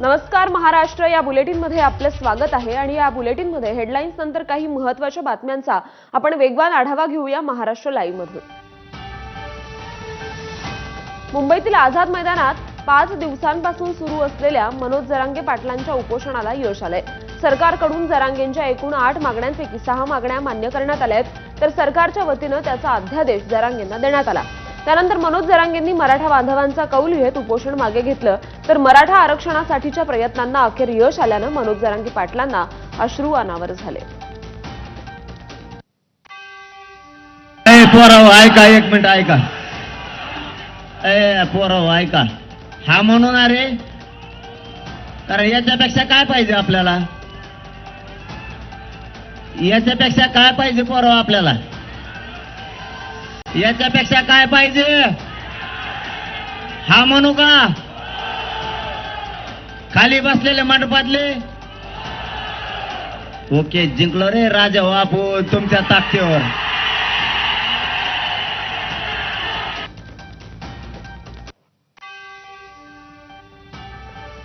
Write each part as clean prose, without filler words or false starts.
नमस्कार महाराष्ट्र, या बुलेटिनमध्ये आपले स्वागत आहे आणि या बुलेटिनमध्ये हेडलाईन्स नंतर काही महत्त्वाच्या बातम्यांचा आपण वेगवान आढावा घेऊया महाराष्ट्र लाईव्ह मधून। मुंबईतील आझाद मैदानात 5 दिवसांपासून सुरू असलेल्या मनोज जरांगे पाटलांच्या उपोषणाला यश आलंय। सरकारकडून जरांगेंच्या एकूण 8 मागण्यांपैकी 6 मागण्या मान्य करण्यात आल्या आहेत, तर सरकारच्या वतीने त्याचा अध्यादेश जरांगेंना देण्यात आला। त्यानंतर मनोज जरांगेंनी मराठा बांधवांचा कौल घेत उपोषण मागे घेतलं, तर मराठा आरक्षणासाठीच्या प्रयत्नांना अखेर यश आल्यानं मनोज जरांगे पाटलांना अश्रू अनावर झाले। पोराव ऐका, एक मिनिट ऐका। पोराव ऐका, हा म्हणून अरे कारण याच्यापेक्षा काय पाहिजे आपल्याला? याच्यापेक्षा काय पाहिजे पोराव आपल्याला? याच्यापेक्षा काय पाहिजे? हा म्हणू का? खाली बसलेले मंडपातले ओके, जिंकलो रे राजा बापू तुमच्या ताकदीवर।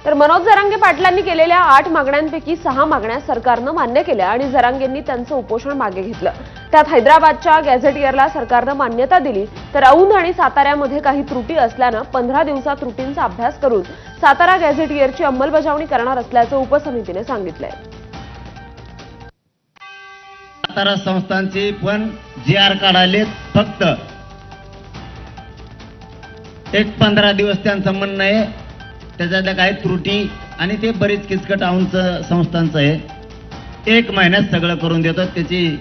तर मनोज जरांगे पाटलांनी केलेल्या 8 मागण्यांपैकी 6 मागण्या सरकारनं मान्य केल्या आणि जरांगेंनी त्यांचं उपोषण मागे घेतलं। त्यात हैदराबादच्या गॅझेटियरला सरकारनं मान्यता दिली, तर औंध आणि साताऱ्यामध्ये काही त्रुटी असल्यानं 15 दिवसात त्रुटींचा अभ्यास करून सातारा गॅझेटियरची अंमलबजावणी करणार असल्याचं उपसमितीने सांगितलंय। सातारा संस्थांची पण GR काढाले, फक्त एक 15 दिवस त्यांचं म्हणणं आहे। त्याच्यातल्या काही त्रुटी आणि ते बरीच किचकट औंध संस्थांचं आहे। 1 महिन्यात सगळं करून देतात। त्याची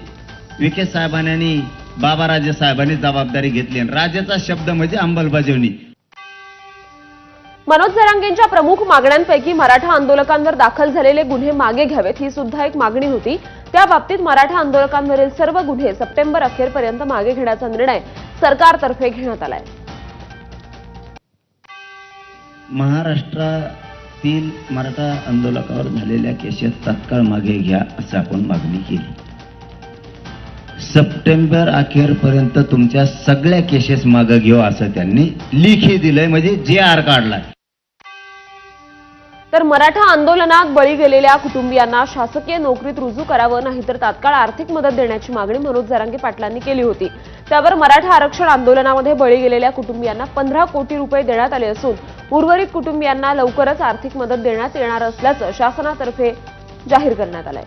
विखे साहेबांनी आणि बाबाराजे साहेबांनी जबाबदारी घेतली आणि राजाचा शब्द म्हणजे अंमलबजावणी। मनोज जरांगेंच्या प्रमुख मागण्यांपैकी मराठा आंदोलकांवर दाखल झालेले गुन्हे मागे घ्यावेत ही सुद्धा एक मागणी होती। त्या बाबतीत मराठा आंदोलकांवरील सर्व गुन्हे सप्टेंबर अखेरपर्यंत मागे घेण्याचा निर्णय सरकारतर्फे घेण्यात आलाय। महाराष्ट्रातील मराठा आंदोलकावर झालेल्या केसेस तात्काळ मागे घ्या असं आपण मागणी केली। सप्टेंबर अखेरपर्यंत तुमच्या सगळ्या केसेस मागे घेऊ असं त्यांनी लिखी दिलंय, म्हणजे GR काढलाय। तर मराठा आंदोलनात बळी गेलेल्या कुटुंबियांना शासकीय नोकरीत रुजू करावं, नाहीतर तात्काळ आर्थिक मदत देण्याची मागणी मनोज जरांगे पाटलांनी केली होती। त्यावर मराठा आरक्षण आंदोलनामध्ये बळी गेलेल्या कुटुंबियांना 15 कोटी रुपये देण्यात आले असून उर्वरित कुटुंबियांना लवकरच आर्थिक मदत देण्यात येणार असल्याचं शासनातर्फे जाहीर करण्यात आलंय।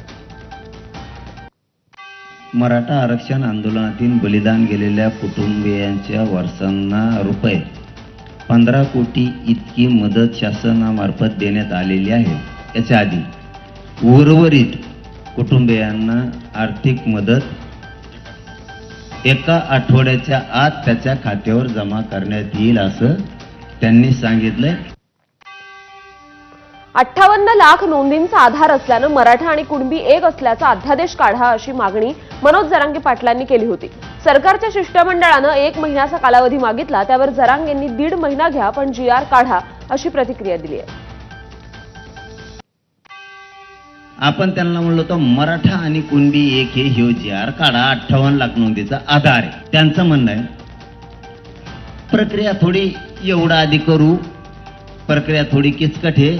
मराठा आरक्षण आंदोलनातील बलिदान गेलेल्या कुटुंबियांच्या वारसांना रुपये 15 कोटी इतकी मदत शासनामार्फत देण्यात आलेली आहे। याच्या आधी उर्वरित कुटुंबियांना आर्थिक मदत 1 आठवड्याच्या आत त्याच्या खात्यावर जमा करण्यात येईल असं त्यांनी सांगितलंय। 58 लाख नोंदींचा आधार असल्यानं मराठा आणि कुणबी एक असल्याचा अध्यादेश काढा अशी मागणी मनोज जरांगे पाटलांनी केली होती। सरकारच्या शिष्टमंडळानं 1 महिन्याचा कालावधी मागितला, त्यावर जरांगेंनी 1.5 महिना घ्या पण GR काढा अशी प्रतिक्रिया दिली आहे। आपण त्यांना म्हणलो तर मराठा आणि कुणबी एक हे GR काढा, 58 लाख नोंदीचा आधार आहे। त्यांचं म्हणणं आहे प्रक्रिया थोडी एवढा आधी करू, प्रक्रिया थोडी किचकट आहे,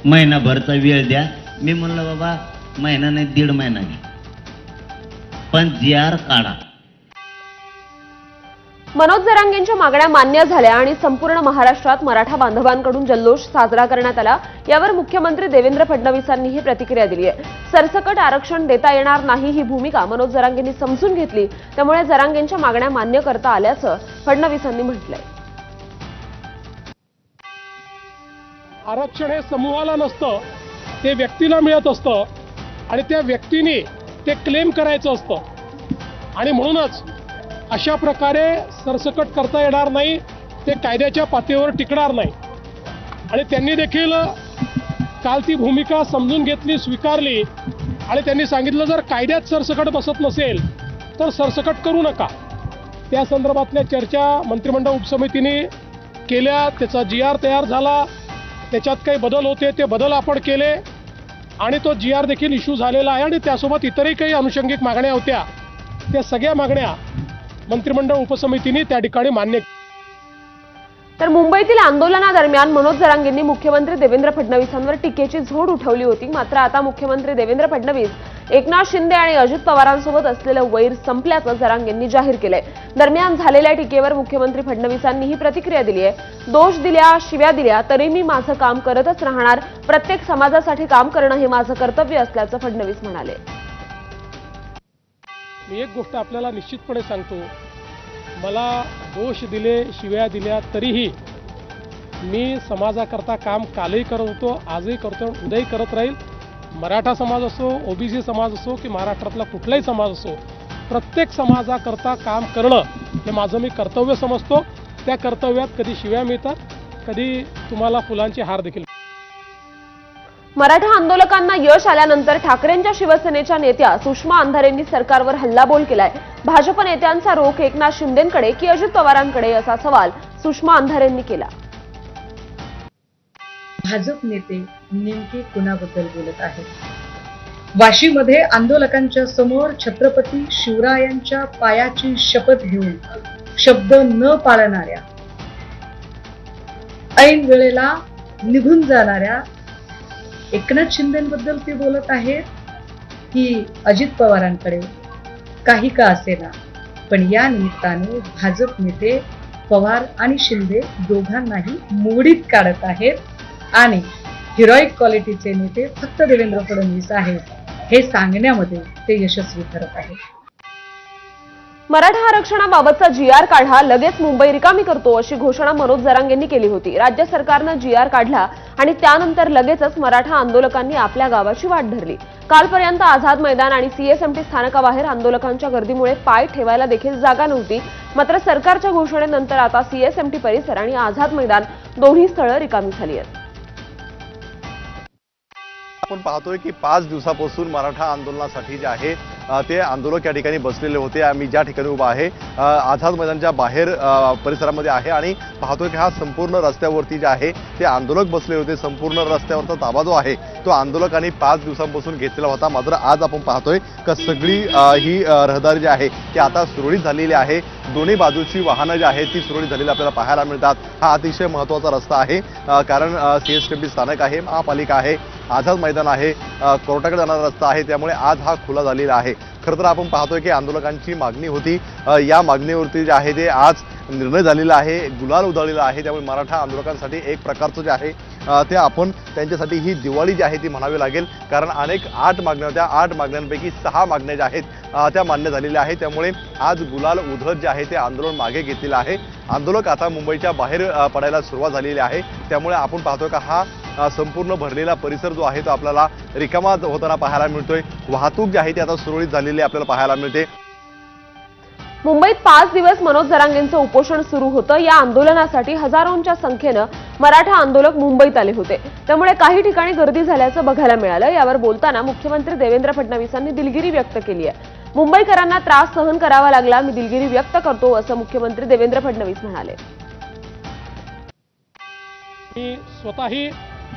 महिनाभरचा वेळ द्या। मी म्हणलं बाबा महिना नाही 1.5 महिना घ्या, पण GR काढा। मनोज जरांगेंच्या मागण्या मान्य झाल्या आणि संपूर्ण महाराष्ट्रात मराठा बांधवांकडून जल्लोष साजरा करण्यात आला। यावर मुख्यमंत्री देवेंद्र फडणवीसांनीही प्रतिक्रिया दिली आहे। सरसकट आरक्षण देता येणार नाही ही भूमिका मनोज जरांगेंनी समजून घेतली, त्यामुळे जरांगेंच्या मागण्या मान्य करता आल्याचं फडणवीसांनी म्हटलंय। आरक्षण हे समूहाला नसतं, ते व्यक्तीला मिळत असतं आणि त्या व्यक्तीने ते क्लेम करायचं असतं आणि म्हणूनच अशा प्रकारे सरसकट करता येणार नाही, ते कायद्याच्या पातळीवर टिकणार नाही। आणि त्यांनी देखील काल ती भूमिका समजून घेतली, स्वीकारली आणि त्यांनी सांगितलं जर कायद्यात सरसकट बसत नसेल तर सरसकट करू नका। त्या संदर्भातल्या चर्चा मंत्रिमंडळ उपसमितीने केल्या, त्याचा GR तयार झाला, त्याच्यात काही बदल होते ते बदल आपण केले आणि तो GR देखील इश्यू झालेला आहे आणि त्यासोबत इतरही काही अनुषंगिक मागण्या होत्या, त्या सगळ्या मागण्या मंत्रिमंडळ उपसमितीने त्या ठिकाणी मान्य। तर मुंबईतील आंदोलनादरम्यान मनोज जरांगेंनी मुख्यमंत्री देवेंद्र फडणवीसांवर टीकेची झोड उठवली होती. मात्र आता मुख्यमंत्री देवेंद्र फडणवीस, एकनाथ शिंदे आणि अजित पवारांसोबत असलेलं वैर संपल्याचं जरांगेंनी जाहीर केलंय. दरम्यान झालेल्या टीकेवर मुख्यमंत्री फडणवीसांनी ही प्रतिक्रिया दिली आहे. दोष दिल्या, शिव्या दिल्या तरी मी माझं काम करतच राहणार. प्रत्येक समाजासाठी काम करणं हे माझं कर्तव्य असल्याचं फडणवीस म्हणाले. मी एक गोष्ट आपल्याला निश्चितपणे सांगतो, मला दोष दिले, शिव्या दिल्या तरीही मी समाजाकरता काम कालही करत होतो, आजही करतो, उद्याही करत राहील. मराठा समाज असो, ओबीसी समाज असो की महाराष्ट्रातला कुठलाही समाज असो, प्रत्येक समाजाकरता काम करणं हे माझं मी कर्तव्य समजतो. त्या कर्तव्यात कधी शिव्या मिळतात, कधी तुम्हाला फुलांचे हार देखील. मराठा आंदोलकांना यश आल्यानंतर ठाकरेंच्या शिवसेनेच्या नेत्या सुषमा अंधारेंनी सरकारवर हल्लाबोल केलाय. भाजप नेत्यांचा रोख एकनाथ शिंदेंकडे की अजित पवारांकडे असा सवाल सुषमा अंधारेंनी केला. भाजप नेते नेमके कुणाबद्दल बोलत आहेत? वाशीमध्ये आंदोलकांच्या समोर छत्रपती शिवरायांच्या पायाची शपथ घेऊन शब्द न पाळणाऱ्या, ऐन वेळेला निघून जाणाऱ्या एकनाथ शिंदेबद्दल ते बोलत आहेत की अजित पवारांकडे? काही का असेना, पण या निमित्ताने भाजप नेते पवार आणि शिंदे दोघांनाही मोडीत काढत आहेत आणि हिरोईक क्वालिटीचे नेते फक्त देवेंद्र फडणवीस आहेत हे सांगण्यामध्ये ते यशस्वी ठरत आहेत. मराठा आरक्षणाबाबतचा GR काढा, लगेच मुंबई रिकामी करतो अशी घोषणा मनोज जरांगेंनी केली होती. राज्य सरकारनं GR काढला आणि त्यानंतर लगेचच मराठा आंदोलकांनी आपल्या गावाची वाट धरली. कालपर्यंत आझाद मैदान आणि CSMT स्थानकाबाहेर आंदोलकांच्या गर्दीमुळे पाय ठेवायला देखील जागा नव्हती. मात्र सरकारच्या घोषणेनंतर आता CSMT परिसर आणि आझाद मैदान दोन्ही स्थळं रिकामी झाली आहेत. आपण पाहतोय की 5 दिवसापासून मराठा आंदोलनासाठी जे आहे ते आंदोलक या ठिकाणी बसलेले होते. आम्ही ज्या ठिकाणी उभा आहे आझाद मैदानच्या बाहेर परिसरामध्ये आहे आणि पाहतोय की हा संपूर्ण रस्त्यावरती जे आहे ते आंदोलक बसले होते. संपूर्ण रस्त्यावरचा ताबा जो आहे तो आंदोलकांनी 5 दिवसांपासून घेतलेला होता. मात्र आज आपण पाहतोय की सगळी ही रहदारी जी आहे ती आता सुरळीत झालेली आहे. दोन्ही बाजूची वाहनं जी आहेत ती सुरळीत झालेली आपल्याला पाहायला मिळतात. हा अतिशय महत्त्वाचा रस्ता आहे कारण CSMT स्थानक आहे, महापालिका आहे, आझाद मैदान आहे, कोर्टाकडे जाणारा रस्ता आहे. त्यामुळे आज हा खुला झालेला आहे. खरं तर आपण पाहतोय की आंदोलकांची मागणी होती, या मागणीवरती जे आहे ते आज निर्णय झालेला आहे, गुलाल उधळलेला आहे. त्यामुळे मराठा आंदोलकांसाठी एक प्रकारचं जे आहे ते आपण त्यांच्यासाठी ही दिवाळी जी आहे ती म्हणावी लागेल. कारण अनेक 8 मागण्या होत्या, 8 मागण्यांपैकी 6 मागण्या ज्या आहेत त्या मान्य झालेल्या आहेत. त्यामुळे आज गुलाल उधळत जे आहे ते आंदोलन मागे घेतलेलं आहे. आंदोलक आता मुंबईच्या बाहेर पडायला सुरुवात झालेली आहे. त्यामुळे आपण पाहतोय का हा संपूर्ण भरलेला परिसर जो आहे तो आपल्याला रिकामा होताना पाहायला मिळतोय. वाहतूक जी आहे ती आता सुरळीत झालेली आपल्याला पाहायला मिळते. मुंबईत 5 दिवस मनोज जरांगेंचं उपोषण सुरू होतं. या आंदोलनासाठी हजारोंच्या संख्येनं मराठा आंदोलक मुंबईत आले होते. त्यामुळे काही ठिकाणी गर्दी झाल्याचं बघायला मिळालं. यावर बोलताना मुख्यमंत्री देवेंद्र फडणवीसांनी दिलगिरी व्यक्त केली आहे. मुंबईकरांना त्रास सहन करावा लागला, मी दिलगिरी व्यक्त करतो असं मुख्यमंत्री देवेंद्र फडणवीस म्हणाले. मी स्वतःही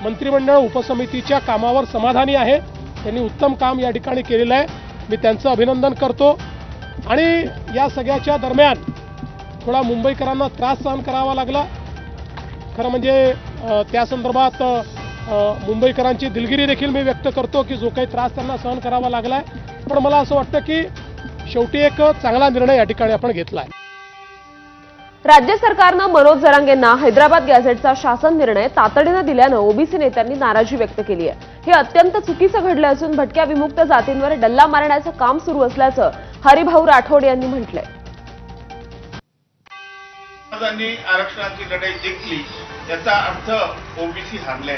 मंत्रिमंडळ उपसमितीच्या कामावर समाधानी आहे. त्यांनी उत्तम काम या ठिकाणी केलेलं आहे. मी त्यांचं अभिनंदन करतो. आणि या सगळ्याच्या दरम्यान थोडा मुंबईकरांना त्रास सहन करावा लागला. खरं म्हणजे त्या संदर्भात मुंबईकरांची दिलगिरी देखील मी व्यक्त करतो की जो काही त्रास त्यांना सहन करावा लागलाय. पण मला असं वाटतं की शेवटी एक चांगला निर्णय या ठिकाणी आपण घेतलाय. राज्य सरकारनं मनोज जरांगेंना हैदराबाद गॅझेटचा शासन निर्णय तातडीनं दिल्यानं ओबीसी नेत्यांनी नाराजी व्यक्त केली आहे. हे अत्यंत चुकीचं घडलं असून भटक्या विमुक्त जातींवर डल्ला मारण्याचं काम सुरू असल्याचं हरिभाऊ राठोड यांनी म्हटलंय. आरक्षणाची लढाई जिंकली याचा अर्थ ओबीसी हरले,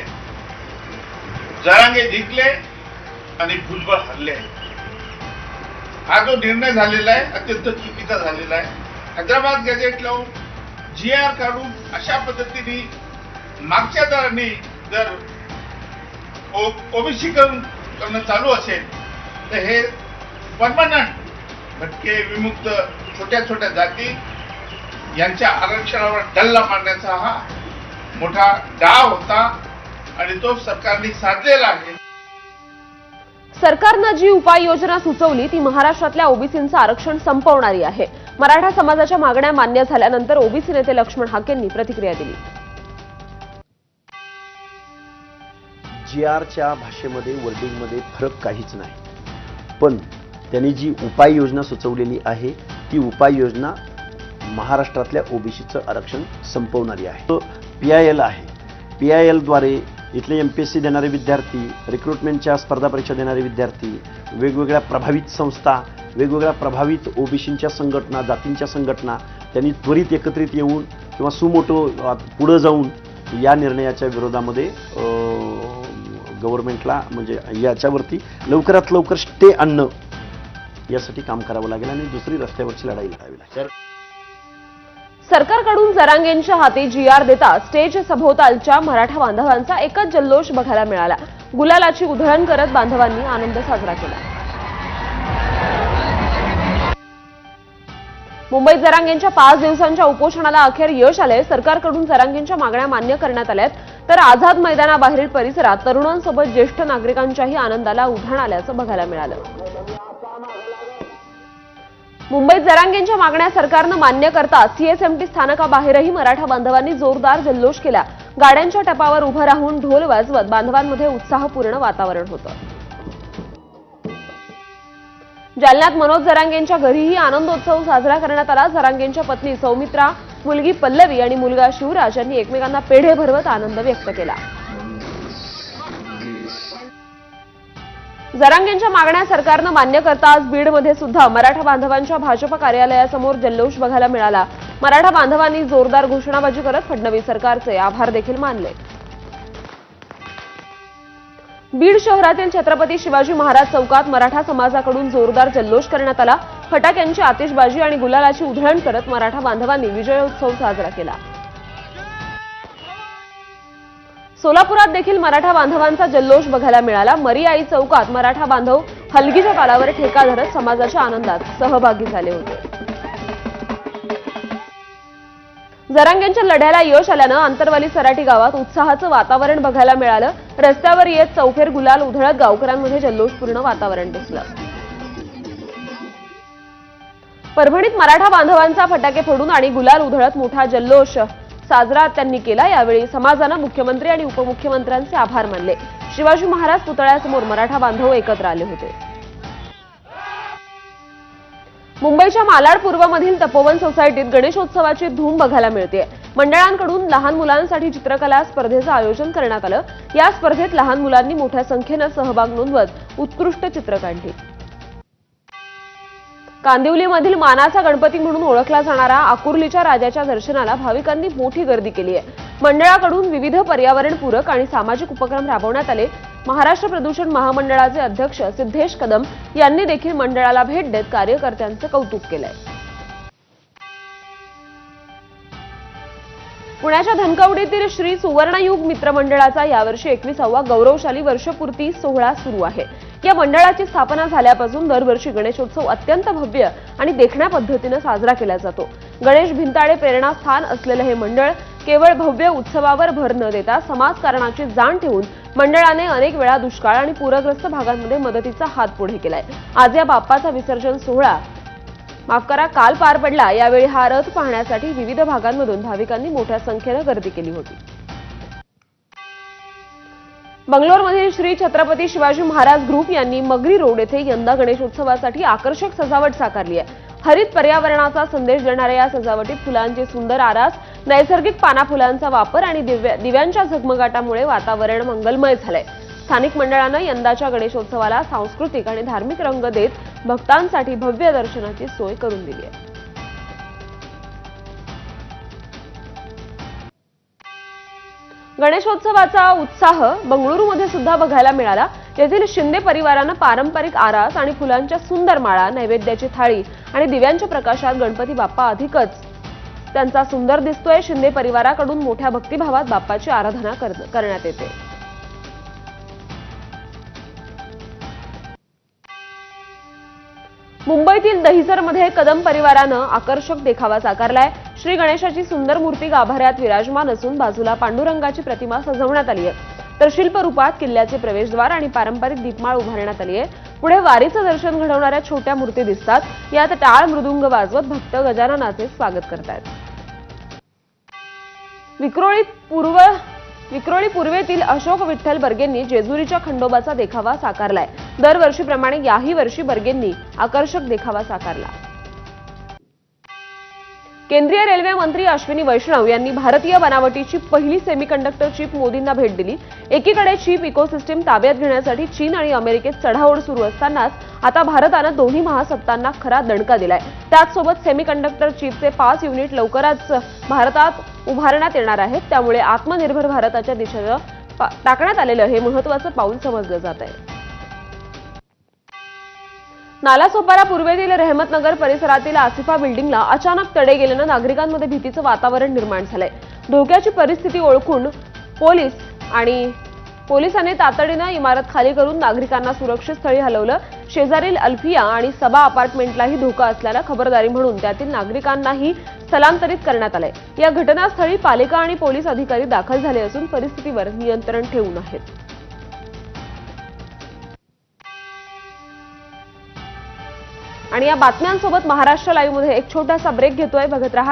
जरांगे जिंकले आणि भुजबळ हरले. हा जो निर्णय झालेला आहे अत्यंत चुकीचा झालेला आहे. हैदराबाद गॅझेट लावून GR काढून अशा पद्धतीने मागच्या दराने जर ओबीसी करणं चालू असेल तर हे परमनंट भटके विमुक्त छोट्या छोट्या जाती यांच्या आरक्षणावर डल्ला मारण्याचा हा मोठा डाव होता आणि तो सरकारने साधलेला आहे. सरकारनं जी उपाययोजना सुचवली ती महाराष्ट्रातल्या ओबीसींचं आरक्षण संपवणारी आहे. मराठा समाजाच्या मागण्या मान्य झाल्यानंतर ओबीसी नेते लक्ष्मण हाकेंनी प्रतिक्रिया दिली. GRच्या भाषेमध्ये वर्डिंगमध्ये फरक काहीच नाही, पण त्यांनी जी उपाययोजना सुचवलेली आहे ती उपाययोजना महाराष्ट्रातल्या ओबीसीचं आरक्षण संपवणारी आहे. तो PIL आहे. PILद्वारे इथले MPSC देणारे विद्यार्थी, रिक्रुटमेंटच्या स्पर्धा परीक्षा देणारे विद्यार्थी, वेगवेगळ्या प्रभावित संस्था, वेगवेगळ्या प्रभावित ओबीसींच्या संघटना, जातींच्या संघटना त्यांनी त्वरित एकत्रित येऊन किंवा सुमोटो पुढे जाऊन या निर्णयाच्या विरोधामध्ये गव्हर्नमेंटला म्हणजे याच्यावरती लवकरात लवकर स्टे आणणं यासाठी काम करावं लागेल आणि दुसरी रस्त्यावरची लढाई लढावी लागेल. सरकारकडून जरांगेंच्या हाती GR देता स्टेज सभोवतालच्या मराठा बांधवांचा एकच जल्लोष बघायला मिळाला. गुलालाची उधळण करत बांधवांनी आनंद साजरा केला. मुंबईत जरांगेंच्या 5 दिवसांच्या उपोषणाला अखेर यश आले. सरकारकडून जरांगेंच्या मागण्या मान्य करण्यात आल्यात, तर आझाद मैदानाबाहेरील परिसरात तरुणांसोबत ज्येष्ठ नागरिकांच्याही आनंदाला उधाण आल्याचं बघायला मिळालं. मुंबईत जरांगेंच्या मागण्या सरकारनं मान्य करता CSMT स्थानकाबाहेरही मराठा बांधवांनी जोरदार जल्लोष केला. गाड्यांच्या टपावर उभं राहून ढोल वाजवत बांधवांमध्ये उत्साहपूर्ण वातावरण होतं. जालन्यात मनोज जरांगेंच्या घरीही आनंदोत्सव साजरा करण्यात आला. जरांगेंच्या पत्नी सौमित्रा, मुलगी पल्लवी आणि मुलगा शिवराज यांनी एकमेकांना पेढे भरवत आनंद व्यक्त केला. जरांगेंच्या मागण्या सरकारनं मान्य करता आज बीडमध्ये सुद्धा मराठा बांधवांच्या भाजप कार्यालयासमोर जल्लोष बघायला मिळाला. मराठा बांधवांनी जोरदार घोषणाबाजी करत फडणवीस सरकारचे आभार देखील मानले. बीड शहरातील छत्रपती शिवाजी महाराज चौकात मराठा समाजाकडून जोरदार जल्लोष करण्यात आला. फटाक्यांची आतिषबाजी आणि गुलालाची उधळण करत मराठा बांधवांनी विजयोत्सव साजरा केला. सोलापुरात देखील मराठा बांधवांचा जल्लोष बघायला मिळाला. मरीआई चौकात मराठा बांधव हलगीच्या तालावर ठेका धरत समाजाच्या आनंदात सहभागी झाले होते. जरांगेंच्या लढ्याला यश आल्यानं आंतरवाली सराटी गावात उत्साहाचं वातावरण बघायला मिळालं. रस्त्यावर येत चौफेर गुलाल उधळत गावकऱ्यांमध्ये जल्लोषपूर्ण वातावरण दिसलं. परभणीत मराठा बांधवांचा फटाके फोडून आणि गुलाल उधळत मोठा जल्लोष साजरा त्यांनी केला. यावेळी समाजानं मुख्यमंत्री आणि उपमुख्यमंत्र्यांचे आभार मानले. शिवाजी महाराज पुतळ्यासमोर मराठा बांधव एकत्र आले होते. मुंबईच्या मालाड पूर्वमधील तपोवन सोसायटीत गणेशोत्सवाची धूम बघायला मिळते. मंडळांकडून लहान मुलांसाठी चित्रकला स्पर्धेचं आयोजन करण्यात आलं. या स्पर्धेत लहान मुलांनी मोठ्या संख्येनं सहभाग नोंदवत उत्कृष्ट चित्र काढली. कांदिवलीमधील मानाचा गणपती म्हणून ओळखला जाणारा आकुर्लीच्या राजाच्या दर्शनाला भाविकांनी मोठी गर्दी केली आहे. मंडळाकडून विविध पर्यावरणपूरक आणि सामाजिक उपक्रम राबवण्यात आले. महाराष्ट्र प्रदूषण महामंडळाचे अध्यक्ष सिद्धेश कदम यांनी देखील मंडळाला भेट देत कार्यकर्त्यांचं कौतुक केलंय. पुण्याच्या धनकवडीतील श्री सुवर्णयुग मित्र मंडळाचा यावर्षी 21वा गौरवशाली वर्षपूर्ती सोहळा सुरू आहे. या मंडळाची स्थापना झाल्यापासून दरवर्षी गणेशोत्सव अत्यंत भव्य आणि देखण्या पद्धतीने साजरा केला जातो. गणेश भिंताडे प्रेरणास्थान असलेलं हे मंडळ केवळ भव्य उत्सवावर भर न देता समाजकारणाची जाण ठेवून मंडळाने अनेक वेळा दुष्काळ आणि पूरग्रस्त भागांमध्ये मदतीचा हात पुढे केलाय. आज या बाप्पाचा विसर्जन सोहळा काल पार पडला. यावेळी हा रथ पाहण्यासाठी विविध भागांमधून भाविकांनी मोठ्या संख्येनं गर्दी केली होती. बंगलोरमधील श्री छत्रपती शिवाजी महाराज ग्रुप यांनी मगरी रोड येथे यंदा गणेशोत्सवासाठी आकर्षक सजावट साकारली आहे. हरित पर्यावरणाचा संदेश देणाऱ्या या सजावटीत फुलांची सुंदर आरास, नैसर्गिक पाना फुलांचा वापर आणि दिव्यांच्या झगमगाटामुळे वातावरण मंगलमय झालंय. स्थानिक मंडळानं यंदाच्या गणेशोत्सवाला सांस्कृतिक आणि धार्मिक रंग देत भक्तांसाठी भव्य दर्शनाची सोय करून दिली आहे. गणेशोत्सवाचा उत्साह बंगळुरूमध्ये सुद्धा बघायला मिळाला. येथील शिंदे परिवारानं पारंपरिक आरास आणि फुलांच्या सुंदर माळा, नैवेद्याची थाळी आणि दिव्यांच्या प्रकाशात गणपती बाप्पा अधिकच त्यांचा सुंदर दिसतोय. शिंदे परिवाराकडून मोठ्या भक्तिभावात बाप्पाची आराधना करण्यात येते. मुंबईतील दहिसरमध्ये कदम परिवारानं आकर्षक देखावा साकारलाय. श्री गणेशाची सुंदर मूर्ती गाभाऱ्यात विराजमान असून बाजूला पांडुरंगाची प्रतिमा सजवण्यात आली आहे. तर शिल्परूपात किल्ल्याचे प्रवेशद्वार आणि पारंपरिक दीपमाळ उभारण्यात आली आहे. पुढे वारीचं दर्शन घडवणाऱ्या छोट्या मूर्ती दिसतात. यात टाळ मृदुंग वाजवत भक्त गजाननाचे स्वागत करतायत. विक्रोळी पूर्वेतील अशोक विठ्ठल बर्गेंनी जेजुरीच्या खंडोबाचा देखावा साकारलाय. दरवर्षीप्रमाणे याही वर्षी बर्गेंनी आकर्षक देखावा साकारला. केंद्रीय रेल्वे मंत्री अश्विनी वैष्णव यांनी भारतीय बनावटीची पहिली सेमीकंडक्टर चिप मोदींना भेट दिली. एकीकडे चिप इकोसिस्टीम ताब्यात घेण्यासाठी चीन आणि अमेरिकेत चढाओढ सुरू असतानाच आता भारतानं दोन्ही महासत्तांना खरा दणका दिलाय. त्याचसोबत सेमीकंडक्टर चिपचे 5 युनिट लवकरच भारतात उभारण्यात येणार आहेत. त्यामुळे आत्मनिर्भर भारताच्या दिशेनं टाकण्यात आलेलं हे महत्त्वाचं पाऊल समजलं जात आहे. नालासोपारा पूर्वेतील रहमतनगर परिसरातील आसिफा बिल्डिंगला अचानक तडे गेल्यानं नागरिकांमध्ये भीतीचं वातावरण निर्माण झालंय. धोक्याची परिस्थिती ओळखून पोलिसांनी तातडीनं इमारत खाली करून नागरिकांना सुरक्षित स्थळी हलवलं. शेजारील अल्फिया आणि सबा अपार्टमेंटलाही धोका असल्यानं खबरदारी म्हणून त्यातील नागरिकांनाही स्थलांतरित करण्यात आलंय. या घटनास्थळी पालिका आणि पोलीस अधिकारी दाखल झाले असून परिस्थितीवर नियंत्रण ठेवून आहेत. आणि या बातम्यांसोबत महाराष्ट्र लाईव्हमध्ये एक छोटासा ब्रेक घेतोय. बघत रहा.